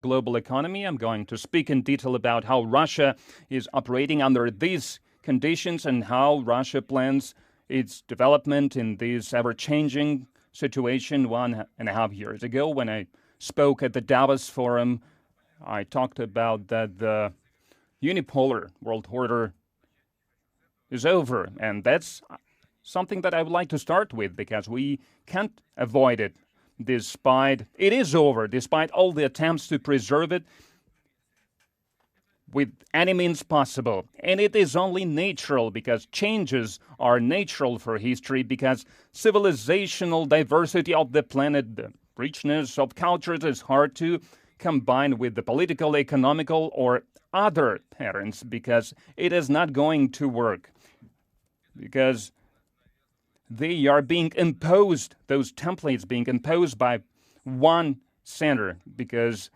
global economy. I'm going to speak in detail about how Russia is operating under these conditions and how Russia plans its development in this ever-changing situation. 1.5 years ago, when I spoke at the Davos Forum, I talked about that the unipolar world order is over, and that's something that I would like to start with because we can't avoid it. It is over, despite all the attempts to preserve it with any means possible. And it is only natural because changes are natural for history, because civilizational diversity of the planet, the richness of cultures is hard to combine with the political, economical, or other patterns, because it is not going to work. Because they are being imposed, those templates being imposed by one center, because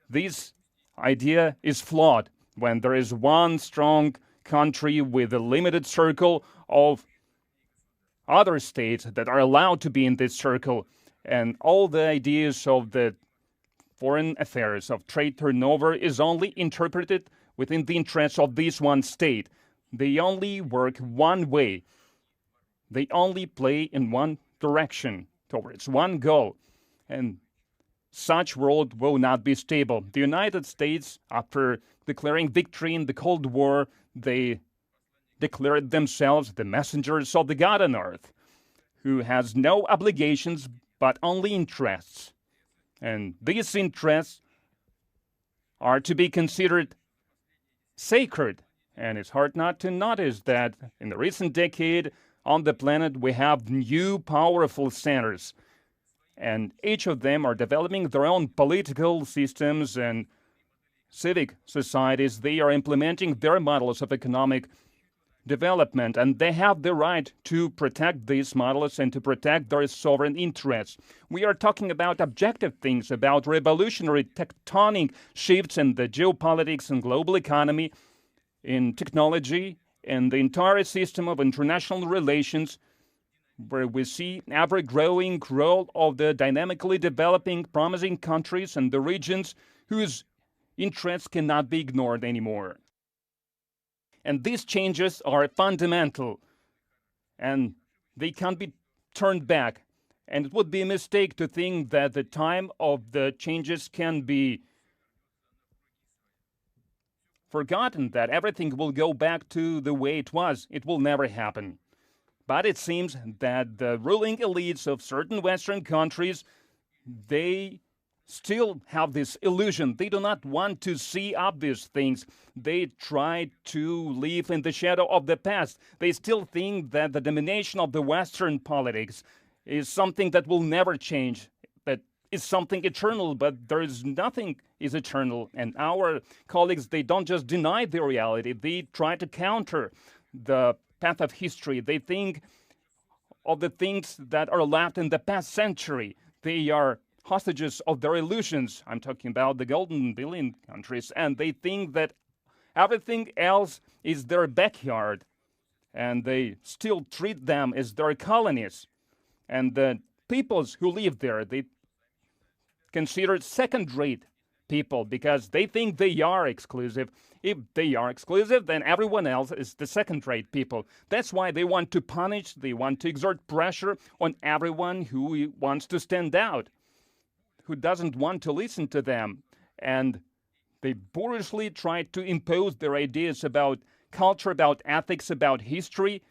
this idea is flawed. When there is one strong country with a limited circle of other states that are allowed to be in this circle, and all the ideas of the foreign affairs, of trade turnover, is only interpreted within the interests of this one state. They only work one way. They only play in one direction, towards one goal. And such world will not be stable. The United States, after declaring victory in the Cold War, they declared themselves the messengers of the God on earth, who has no obligations but only interests. And these interests are to be considered sacred. And it's hard not to notice that in the recent decade on the planet we have new powerful centers. And each of them are developing their own political systems and civic societies. They are implementing their models of economic development, and they have the right to protect these models and to protect their sovereign interests. We are talking about objective things, about revolutionary tectonic shifts in the geopolitics and global economy, in technology, and the entire system of international relations, where we see ever-growing role of the dynamically developing, promising countries and the regions whose interests cannot be ignored anymore. And these changes are fundamental, and they can't be turned back. And it would be a mistake to think that the time of the changes can be forgotten, that everything will go back to the way it was. It will never happen. But it seems that the ruling elites of certain Western countries, they still have this illusion. They do not want to see obvious things. They try to live in the shadow of the past. They still think that the domination of the Western politics is something that will never change, that is something eternal, but there is nothing is eternal. And our colleagues, they don't just deny the reality, they try to counter the path of history. They think of the things that are left in the past century. They are hostages of their illusions. I'm talking about the golden billion countries, and they think that everything else is their backyard, and they still treat them as their colonies. And the peoples who live there, they consider second-rate people because they think they are exclusive. If they are exclusive, then everyone else is the second-rate people. That's why they want to punish, they want to exert pressure on everyone who wants to stand out, who doesn't want to listen to them. And they boorishly try to impose their ideas about culture, about ethics, about history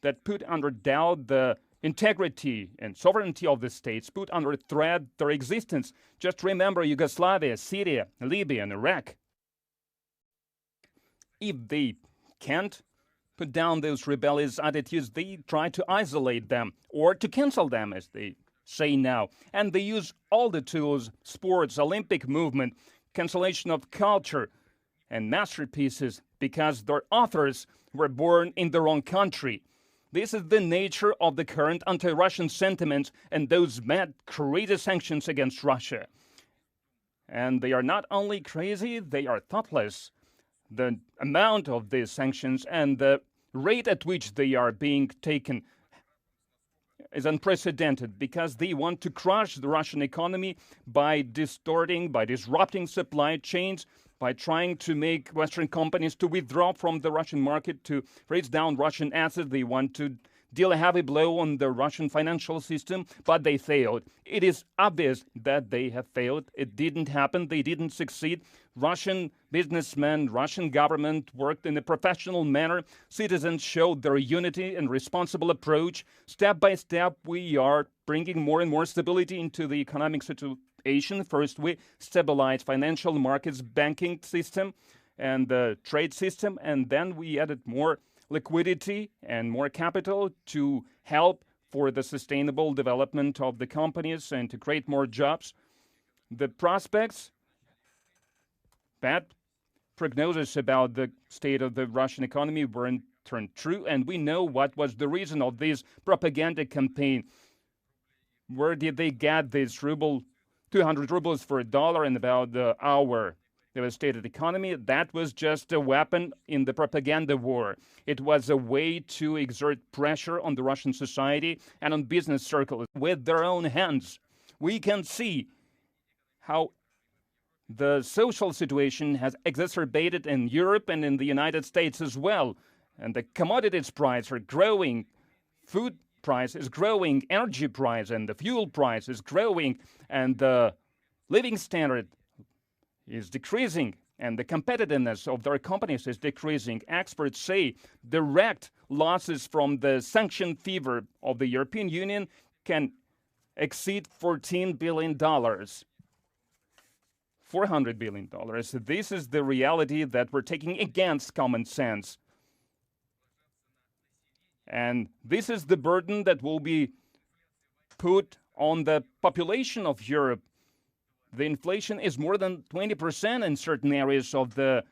that put under doubt the integrity and sovereignty of the states, put under threat their existence. Just remember Yugoslavia, Syria, Libya, and Iraq. If they can't put down those rebellious attitudes, they try to isolate them or to cancel them, as they say now. And they use all the tools: sports, Olympic movement, cancellation of culture, and masterpieces, because their authors were born in the wrong country. This is the nature of the current anti-Russian sentiments and those mad, crazy sanctions against Russia. And they are not only crazy, they are thoughtless. The amount of these sanctions and the rate at which they are being taken is unprecedented because they want to crush the Russian economy by disrupting supply chains, by trying to make Western companies to withdraw from the Russian market, to raise down Russian assets. They want to deal a heavy blow on the Russian financial system, but they failed. It is obvious that they have failed. It didn't happen. They didn't succeed. Russian businessmen, Russian government worked in a professional manner. Citizens showed their unity and responsible approach. Step by step, we are bringing more and more stability into the economic situation. First, we stabilized financial markets, banking system, and the trade system, and then we added more liquidity and more capital to help for the sustainable development of the companies and to create more jobs. The prospects, bad prognosis about the state of the Russian economy weren't turned true, and we know what was the reason of this propaganda campaign. Where did they get this 200 rubles for a dollar and about our devastated economy? That was just a weapon in the propaganda war. It was a way to exert pressure on the Russian society and on business circles with their own hands. We can see how the social situation has exacerbated in Europe and in the United States as well. And the commodities price are growing. Food price is growing. Energy price and the fuel price is growing. And the living standard is decreasing, and the competitiveness of their companies is decreasing. Experts say direct losses from the sanction fever of the European Union can exceed $14 billion. $400 billion. This is the reality that we're taking against common sense. And this is the burden that will be put on the population of Europe. The inflation is more than 20% in certain areas of the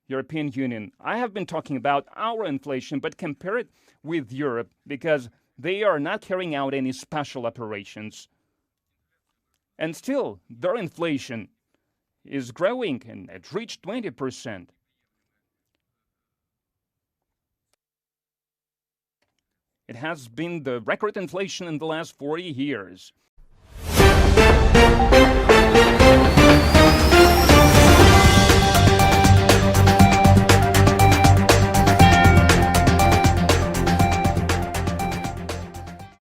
European Union. I have been talking about our inflation, but compare it with Europe because they are not carrying out any special operations. And still, their inflation is growing and it reached 20%. It has been the record inflation in the last 40 years.